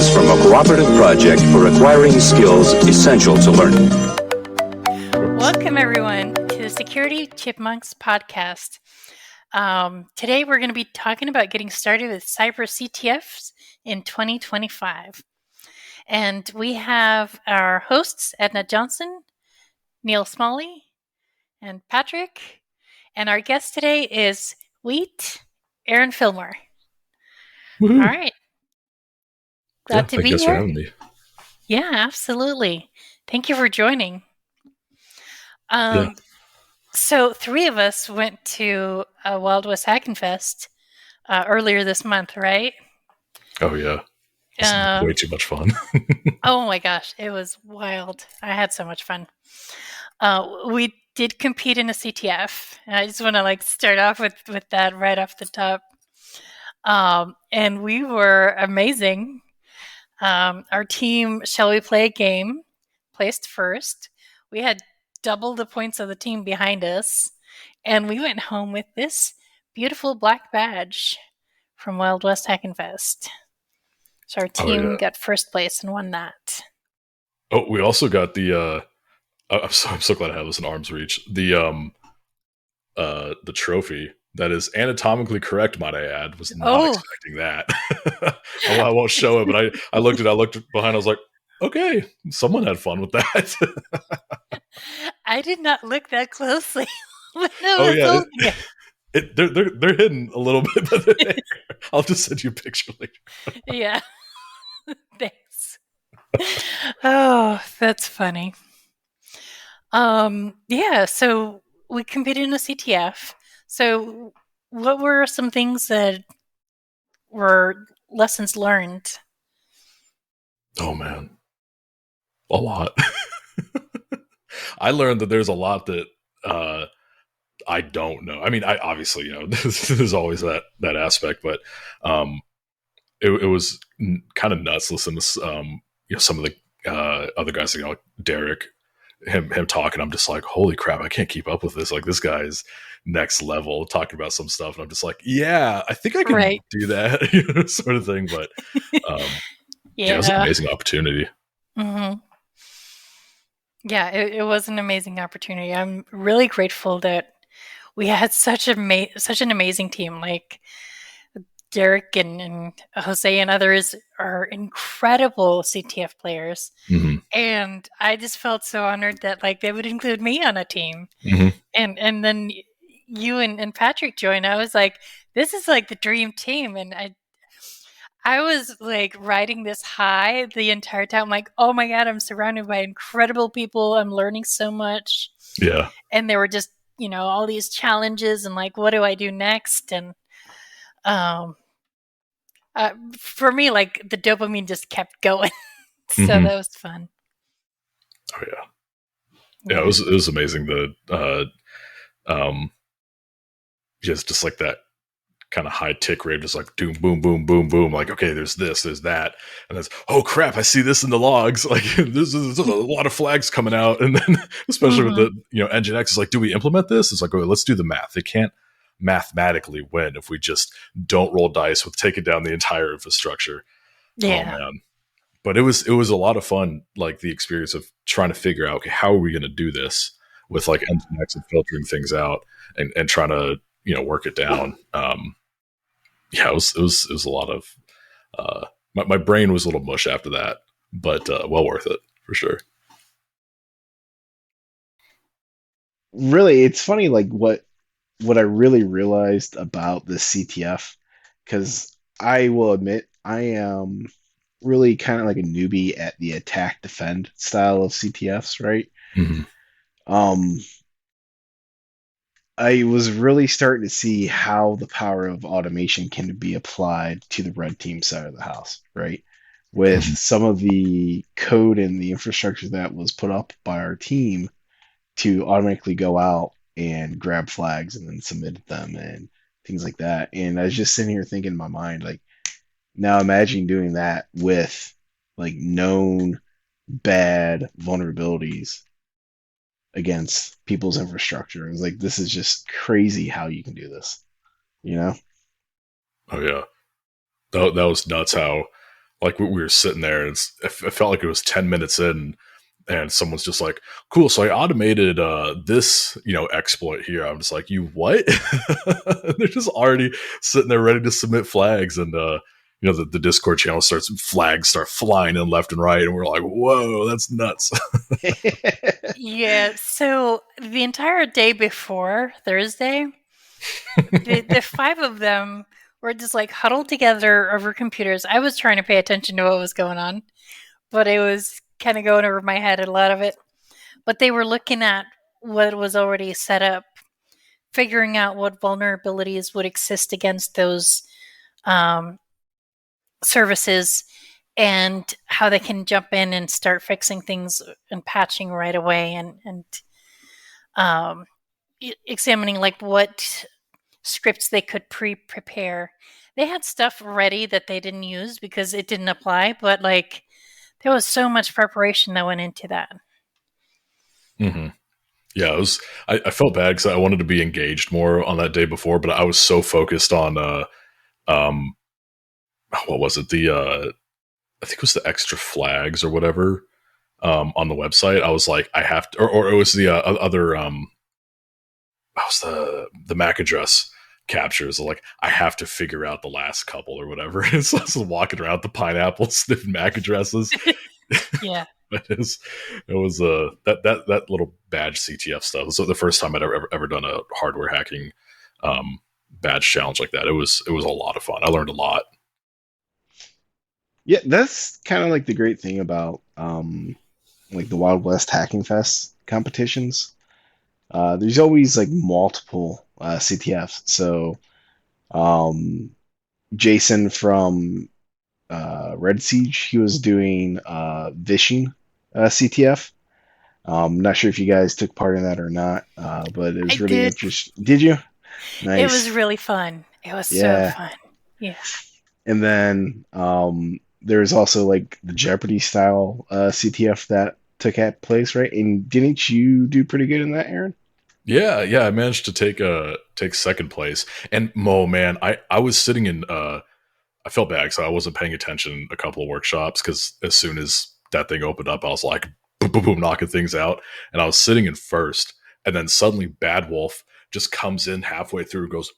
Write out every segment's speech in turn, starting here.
ideas from a cooperative project for acquiring skills essential to learning. Welcome, everyone, to the Security Chipmunks podcast. Today, we're going to be talking about getting started with cyber CTFs in 2025. And we have our hosts, Edna Johnson, Neil Smalley, and Patrick. And our guest today is Aaron Fillmore. Woo-hoo. All right. Glad to be here. For having me. Yeah, absolutely. Thank you for joining. So 3 of us went to a Wild West Hackin Fest earlier this month, right? Oh, yeah. It's way too much fun. Oh, my gosh. It was wild. I had so much fun. We did compete in a CTF. And I just want to start off with that right off the top. And we were amazing. Our team, Shall We Play a Game, placed first. We had double the points of the team behind us. And we went home with this beautiful black badge from Wild West Hackin Fest. So our team got first place and won that. Oh, we also got the I'm so glad I have this in arm's reach. The trophy that is anatomically correct, might I add, was not expecting that. I won't show it, but I looked behind, I was like, okay, someone had fun with that. I did not look that closely. They're hidden a little bit, but I'll just send you a picture later. Yeah. Thanks. Oh, that's funny. So we competed in a CTF. So what were some things that were lessons learned? Oh, man. A lot. I learned that there's a lot that I don't know. I mean, I obviously, there's always that aspect, but it was kind of nuts listening to some of the other guys, like Derek, him talking. I'm just like, holy crap, I can't keep up with this. Like, this guy's next level talking about some stuff, and I'm just like, yeah, I think I can do that, sort of thing. But it was an amazing opportunity. Mm-hmm. Yeah, it was an amazing opportunity. I'm really grateful that we had such an amazing team. Like Derek and Jose and others are incredible CTF players. Mm-hmm. And I just felt so honored that they would include me on a team. Mm-hmm. And then you and Patrick joined. I was like, this is like the dream team. And I was riding this high the entire time. I'm like, oh my God, I'm surrounded by incredible people. I'm learning so much. Yeah. And there were just, all these challenges and what do I do next? And for me, the dopamine just kept going. So that was fun. Oh yeah. Yeah, it was amazing. Just like that kind of high tick rate, just like doom, boom, boom, boom, boom. Like, okay, there's this, there's that, and that's, oh crap, I see this in the logs. Like, there's a lot of flags coming out, and then especially with the Nginx, is like, do we implement this? It's like, okay, let's do the math. They can't mathematically win if we just don't roll dice with taking down the entire infrastructure. Yeah. Oh man. But it was a lot of fun, like the experience of trying to figure out, okay, how are we going to do this with Nginx and filtering things out and trying to work it down. It was a lot of my brain was a little mush after that, but well worth it for sure. Really, it's funny, what I really realized about the CTF, because I will admit I am really kind of like a newbie at the attack defend style of CTFs, right? Mm-hmm. I was really starting to see how the power of automation can be applied to the red team side of the house, right? With some of the code and the infrastructure that was put up by our team to automatically go out and grab flags and then submit them and things like that. And I was just sitting here thinking in my mind, now imagine doing that with known bad vulnerabilities against people's infrastructure. It's like, this is just crazy how you can do this, Oh yeah. That was nuts how like we were sitting there, and it felt like it was 10 minutes in, and someone's just like, cool, so I automated this, exploit here. I'm just like, you what? They're just already sitting there ready to submit flags, and the Discord channel flags start flying in left and right, and we're like, whoa, that's nuts. Yeah, so the entire day before Thursday, the five of them were just like huddled together over computers. I was trying to pay attention to what was going on, but it was kind of going over my head, a lot of it. But they were looking at what was already set up, figuring out what vulnerabilities would exist against those services, and how they can jump in and start fixing things and patching right away, and examining like what scripts they could prepare. They had stuff ready that they didn't use because it didn't apply, but like there was so much preparation that went into that. Mm-hmm. Yeah, it was. I felt bad because I wanted to be engaged more on that day before, but I was so focused on what was it? I think it was the extra flags or whatever on the website. I was like, I have to, or it was the other the MAC address captures. Like, I have to figure out the last couple or whatever. So I was walking around the pineapple sniffing MAC addresses. Yeah. It was that little badge CTF stuff. So the first time I'd ever done a hardware hacking badge challenge like that. It was a lot of fun. I learned a lot. Yeah, that's kind of like the great thing about like the Wild West Hacking Fest competitions. There's always like multiple CTFs. So Jason from Red Siege, he was doing Vishing CTF. Not sure if you guys took part in that or not, but it was really interesting. Did you? Nice. It was really fun. It was so fun. Yeah. And then there's also like the Jeopardy style CTF that took place, right? And didn't you do pretty good in that, Aaron? Yeah, I managed to take second place. And man, I was sitting in I felt bad because I wasn't paying attention a couple of workshops, because as soon as that thing opened up, I was like boom, boom, boom, knocking things out. And I was sitting in first, and then suddenly Bad Wolf just comes in halfway through, goes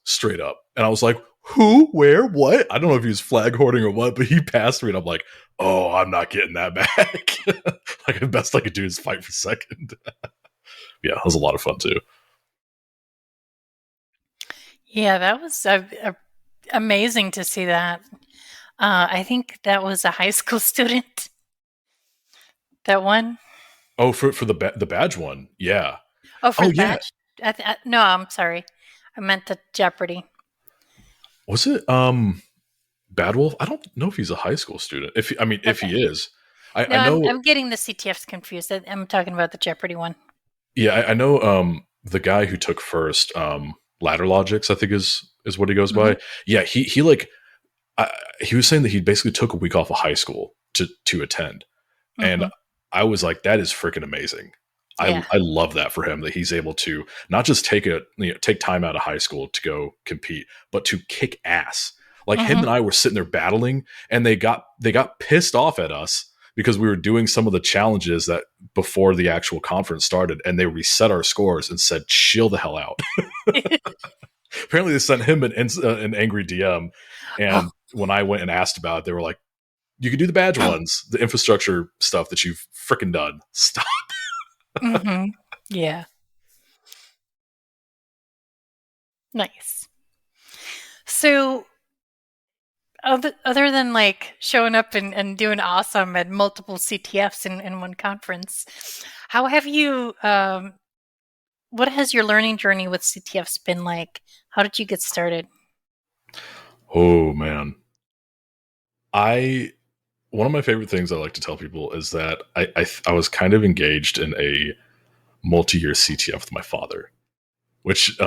straight up. And I was like, who, where, what? I don't know if he was flag hoarding or what, but he passed me, and I'm like, oh, I'm not getting that back. Like, the best I could do is fight for second. Yeah, it was a lot of fun too. Yeah, that was amazing to see that. I think that was a high school student that won. Oh, for the badge one, yeah. Oh, for the badge? No, I'm sorry. I meant the Jeopardy. Was it Bad Wolf? I don't know if he's a high school student. If he is, I know. I'm getting the CTFs confused. I'm talking about the Jeopardy one. Yeah, I know. The guy who took first, Ladder Logics, I think is what he goes by. Yeah, he was saying that he basically took a week off of high school to attend, and I was like, that is freaking amazing. Yeah. I love that for him, that he's able to not just take time out of high school to go compete, but to kick ass. Like him and I were sitting there battling, and they got pissed off at us because we were doing some of the challenges that before the actual conference started, and they reset our scores and said, chill the hell out. Apparently they sent him an angry DM. And when I went and asked about it, they were like, you can do the badge ones, the infrastructure stuff that you've freaking done. Stop. Yeah. Nice. So other than like showing up and doing awesome at multiple CTFs in one conference, how have you, what has your learning journey with CTFs been like? How did you get started? Oh, man. One of my favorite things I like to tell people is that I was kind of engaged in a multi-year CTF with my father, which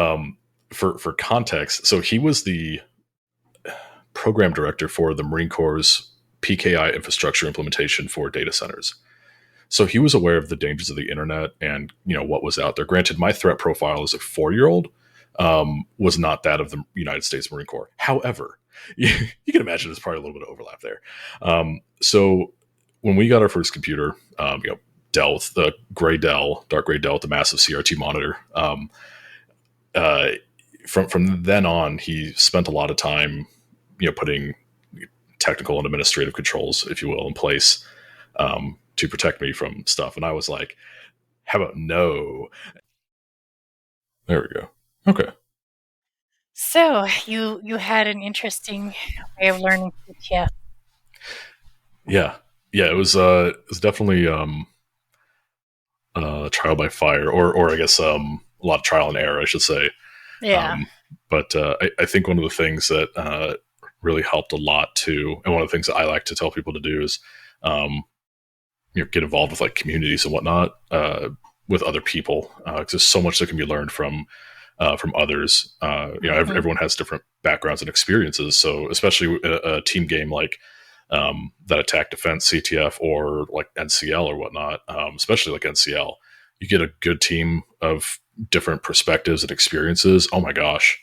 for context, so he was the program director for the Marine Corps' PKI infrastructure implementation for data centers. So he was aware of the dangers of the internet and what was out there. Granted, my threat profile as a 4-year-old was not that of the United States Marine Corps. However, you can imagine there's probably a little bit of overlap there. So when we got our first computer, Dell with the dark gray Dell with the massive CRT monitor. From then on, he spent a lot of time, putting technical and administrative controls, if you will, in place to protect me from stuff. And I was like, how about no? There we go. Okay. So you had an interesting way of learning CTF. Yeah. It was definitely trial by fire, or I guess a lot of trial and error, I should say. Yeah. But I think one of the things that really helped a lot too, and one of the things that I like to tell people to do is get involved with like communities and whatnot with other people, because there's so much that can be learned from others. Everyone has different backgrounds and experiences, so especially a team game like that attack defense CTF or like NCL or whatnot, especially like NCL, you get a good team of different perspectives and experiences. Oh my gosh,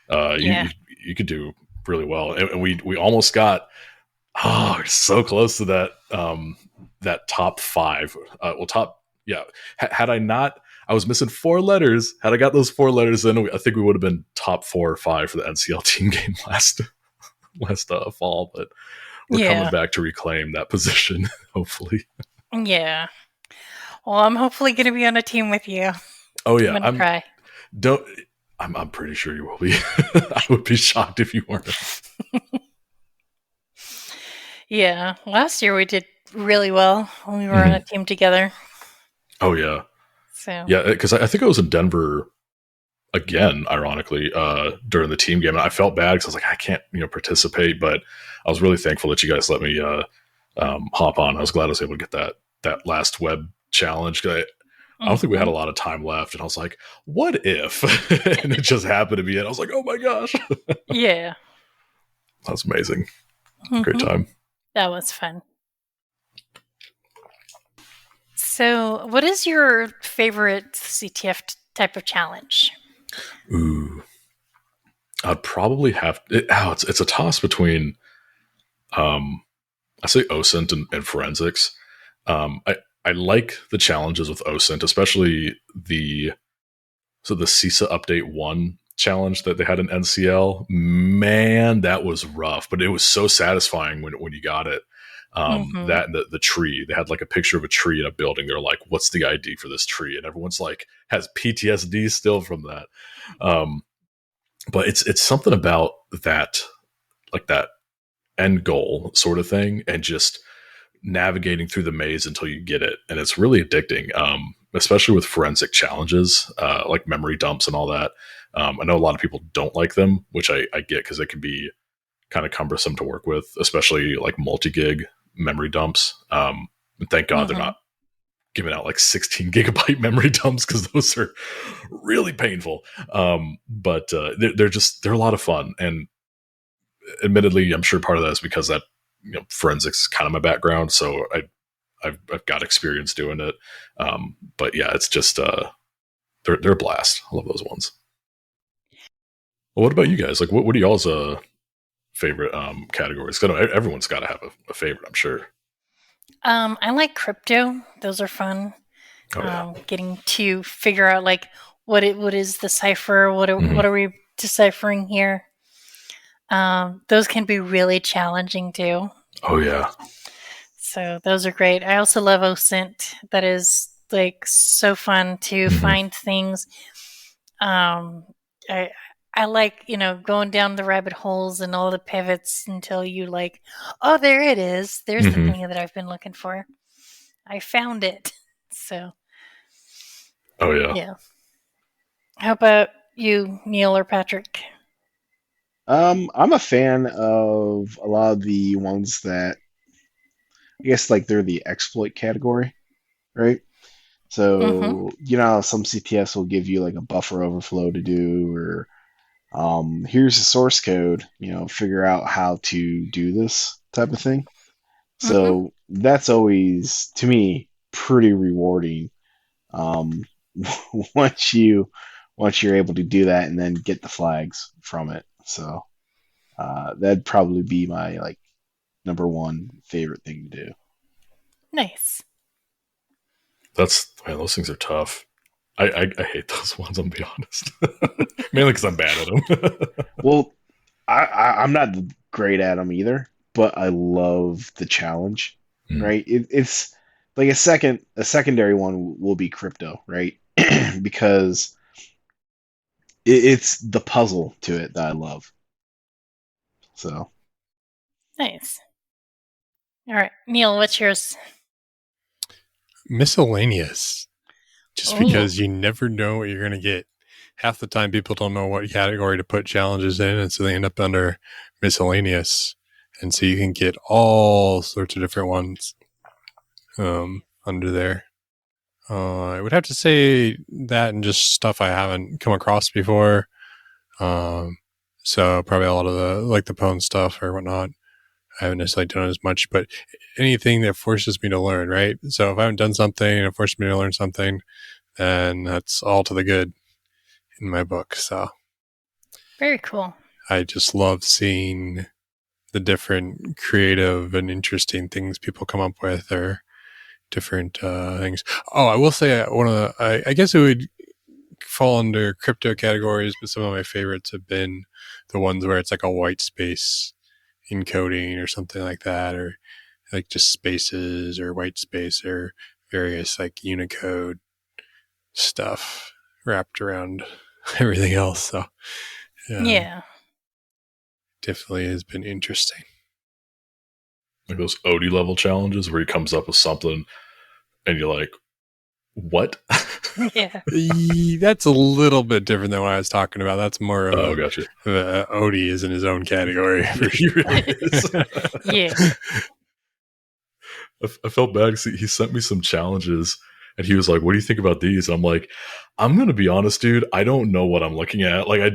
you could do really well, and we almost got so close to that that top 5. Had I not, I was missing 4 letters. Had I got those 4 letters in, I think we would have been top 4 or 5 for the NCL team game last fall. But we're coming back to reclaim that position, hopefully. Yeah. Well, I'm hopefully going to be on a team with you. Oh yeah, I'm pretty sure you will be. I would be shocked if you weren't. Yeah. Last year we did really well when we were on a team together. Oh yeah. So yeah, because I think I was in Denver again, ironically, during the team game, and I felt bad because I was like, I can't, participate, but I was really thankful that you guys let me hop on. I was glad I was able to get that last web challenge. I don't think we had a lot of time left, and I was like, what if? And it just happened to be it. I was like, oh my gosh. Yeah. That's amazing. Great time. That was fun. So, what is your favorite CTF type of challenge? Ooh, I'd probably have it's a toss between I say OSINT and forensics. I like the challenges with OSINT, especially the CISA update 1 challenge that they had in NCL. Man, that was rough, but it was so satisfying when you got it. That and the tree, they had like a picture of a tree in a building. They're like, what's the ID for this tree? And everyone's like, has PTSD still from that. But it's something about that, like that end goal sort of thing, and just navigating through the maze until you get it. And it's really addicting, especially with forensic challenges, like memory dumps and all that. I know a lot of people don't like them, which I get, because they can be kind of cumbersome to work with, especially like multi-gig memory dumps. And thank God they're not giving out like 16 gigabyte memory dumps, because those are really painful. But they're a lot of fun. And admittedly, I'm sure part of that is because that, forensics is kind of my background. So I've got experience doing it. But yeah, it's just, they're a blast. I love those ones. Well, what about you guys? Like, what are y'all's favorite categories? Because everyone's got to have a favorite, I'm sure. I like crypto. Those are fun. Getting to figure out like what is the cipher? What are we deciphering here? Those can be really challenging too. Oh yeah. So those are great. I also love OSINT. That is like so fun to find things. I like, going down the rabbit holes and all the pivots until you like, oh, there it is. There's the thing that I've been looking for. I found it. So. Oh, yeah. Yeah. How about you, Neil or Patrick? I'm a fan of a lot of the ones that, I guess, like they're the exploit category, right? So, some CTFs will give you like a buffer overflow to do, or here's the source code, figure out how to do this type of thing. So that's always, to me, pretty rewarding. Once you're able to do that and then get the flags from it. So That'd probably be my like number one favorite thing to do. Nice. Man, those things are tough. I hate those ones, I'm gonna be honest. Mainly because I'm bad at them. Well, I'm not great at them either, but I love the challenge, Mm. right? It's like a secondary one will be crypto, right? Because it's the puzzle to it that I love. So Nice. All right, Neil, what's yours? Miscellaneous. Just Oh. because you never know what you're going to get. Half the time people don't know what category to put challenges in, and so they end up under miscellaneous. And so you can get all sorts of different ones under there. I would have to say that and just stuff I haven't come across before. So probably a lot of the Pwn stuff or whatnot. I haven't necessarily done as much, but anything that forces me to learn, right? So if I haven't done something and it forces me to learn something, then that's all to the good in my book. So Very cool. I just love seeing the different creative and interesting things people come up with, or different things. Oh, I will say one of the, I guess it would fall under crypto categories, but some of my favorites have been the ones where it's like a white space encoding or something like that, or like just spaces or white space or various like Unicode stuff wrapped around everything else. So Yeah. definitely has been interesting. Like those OD level challenges where he comes up with something and you're like, what? Yeah. That's a little bit different than what I was talking about. That's more of Gotcha. Odie is in his own category. He really is. Yeah. I felt bad because he sent me some challenges and he was like, what do you think about these? And I'm like, I'm going to be honest, dude. I don't know what I'm looking at. Like,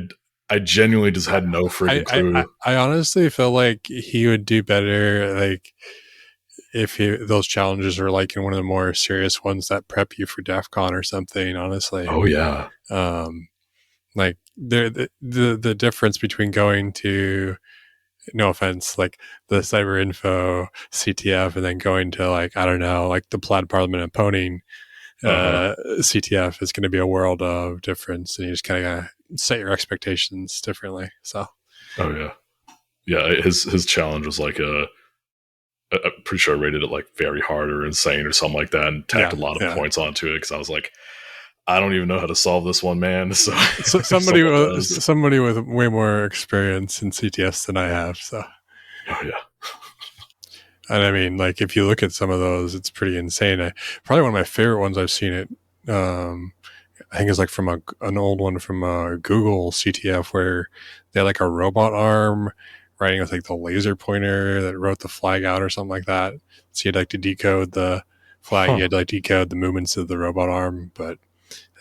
I genuinely just had no freaking clue. I honestly feel like he would do better, like, if those challenges are like in one of the more serious ones that prep you for DEF CON or something, honestly. Oh, yeah. Like, the difference between going to, no offense, like the Cyber Info CTF and then going to, like, I don't know, like the Plaid Parliament and Poning CTF is going to be a world of difference, and you just kind of set your expectations differently. So, oh yeah, yeah. His challenge was like I'm pretty sure I rated it like very hard or insane or something like that, and tacked a lot of points onto it because I was like, I don't even know how to solve this one, man. So somebody with way more experience in CTS than I have. So, oh yeah. And I mean, like, if you look at some of those, it's pretty insane. Probably one of my favorite ones I've seen it. I think it's like from an old one from Google CTF where they had like a robot arm writing with like the laser pointer that wrote the flag out or something like that. So you'd like to decode the flag, you had to like decode the movements of the robot arm, but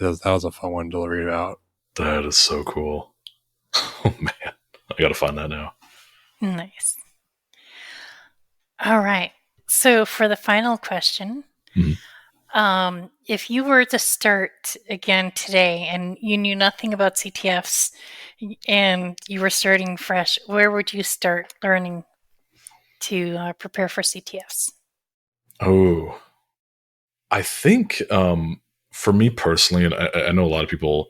that was a fun one to read about. That is so cool. Oh man, I gotta find that now. Nice. All right. So for the final question, if you were to start again today and you knew nothing about CTFs and you were starting fresh, where would you start learning to prepare for CTFs? Oh, I think for me personally, and I know a lot of people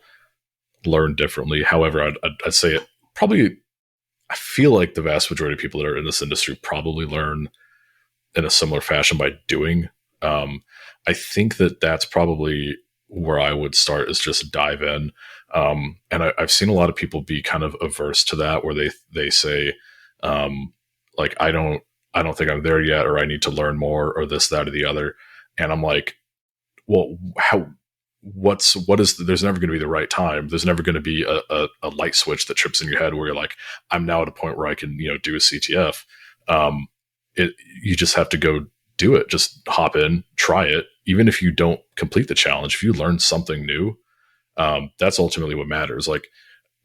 learn differently. However, I'd say it probably, I feel like the vast majority of people that are in this industry probably learn in a similar fashion by doing. I think that's probably where I would start, is just dive in. And I've seen a lot of people be kind of averse to that, where they say, like, I don't think I'm there yet, or I need to learn more, or this, that, or the other. And I'm like, well, there's never going to be the right time. There's never going to be a light switch that trips in your head where you're like, I'm now at a point where I can, do a CTF. You just have to go do it. Just hop in, try it. Even if you don't complete the challenge, if you learn something new, that's ultimately what matters. Like,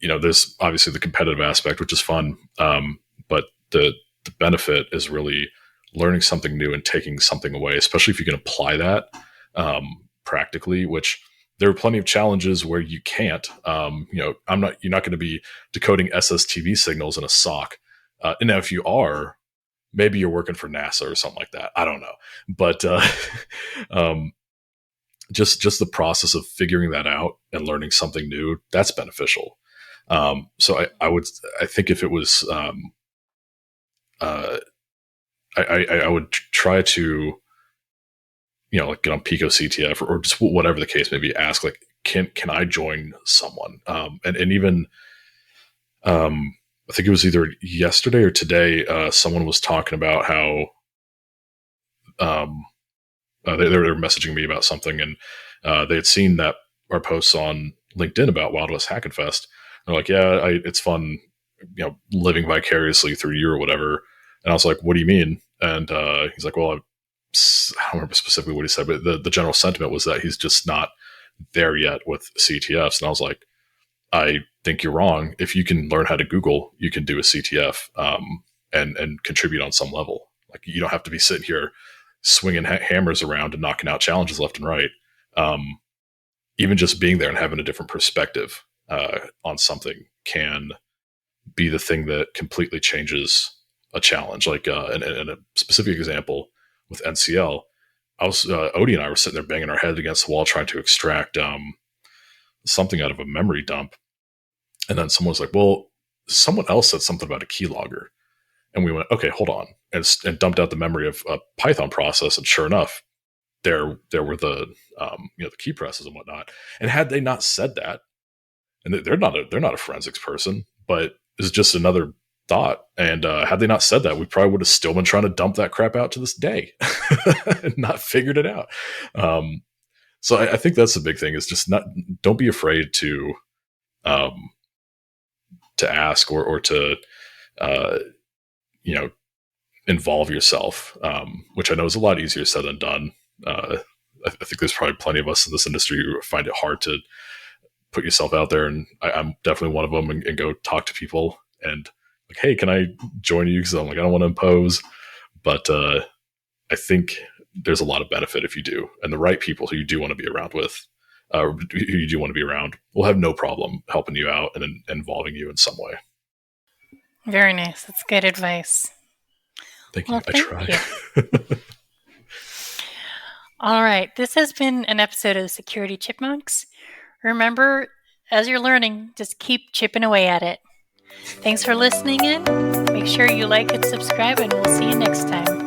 there's obviously the competitive aspect, which is fun. But the benefit is really learning something new and taking something away, especially if you can apply that practically, which there are plenty of challenges where you can't. You're not going to be decoding SSTV signals in a SOC. And now if you are, maybe you're working for NASA or something like that. I don't know. But just the process of figuring that out and learning something new, that's beneficial. So I think if it was, I would try to, like get on Pico CTF or just whatever the case may be, ask like, can I join someone? And even, I think it was either yesterday or today, someone was talking about how, they were messaging me about something, and they had seen that our posts on LinkedIn about Wild West Hackin Fest. They're like, yeah, it's fun, living vicariously through you or whatever. And I was like, what do you mean? And he's like, well, I don't remember specifically what he said, but the general sentiment was that he's just not there yet with CTFs. And I was like, I think you're wrong. If you can learn how to Google, you can do a CTF and contribute on some level. Like, you don't have to be sitting here swinging hammers around and knocking out challenges left and right. Even just being there and having a different perspective on something can be the thing that completely changes a challenge. Like in a specific example with NCL, Odie and I were sitting there banging our head against the wall trying to extract something out of a memory dump. And then someone was like, well, someone else said something about a keylogger. And we went, okay, hold on. And dumped out the memory of a Python process. And sure enough, there were the the key presses and whatnot. And had they not said that, and they're not a forensics person, but it's just another thought. And had they not said that, we probably would have still been trying to dump that crap out to this day and not figured it out. So I think that's the big thing, is just don't be afraid to ask or to involve yourself, which I know is a lot easier said than done. I think there's probably plenty of us in this industry who find it hard to put yourself out there, and I'm definitely one of them, and go talk to people and like, hey, can I join you? Because I'm like, I don't want to impose, but I think there's a lot of benefit if you do, and the right people who you do want to be around with, who you do want to be around, will have no problem helping you out and involving you in some way. Very nice. That's good advice. Thank you. Well, I try. you. All right. This has been an episode of Security Chipmunks. Remember, as you're learning, just keep chipping away at it. Thanks for listening in. Make sure you like and subscribe, and we'll see you next time.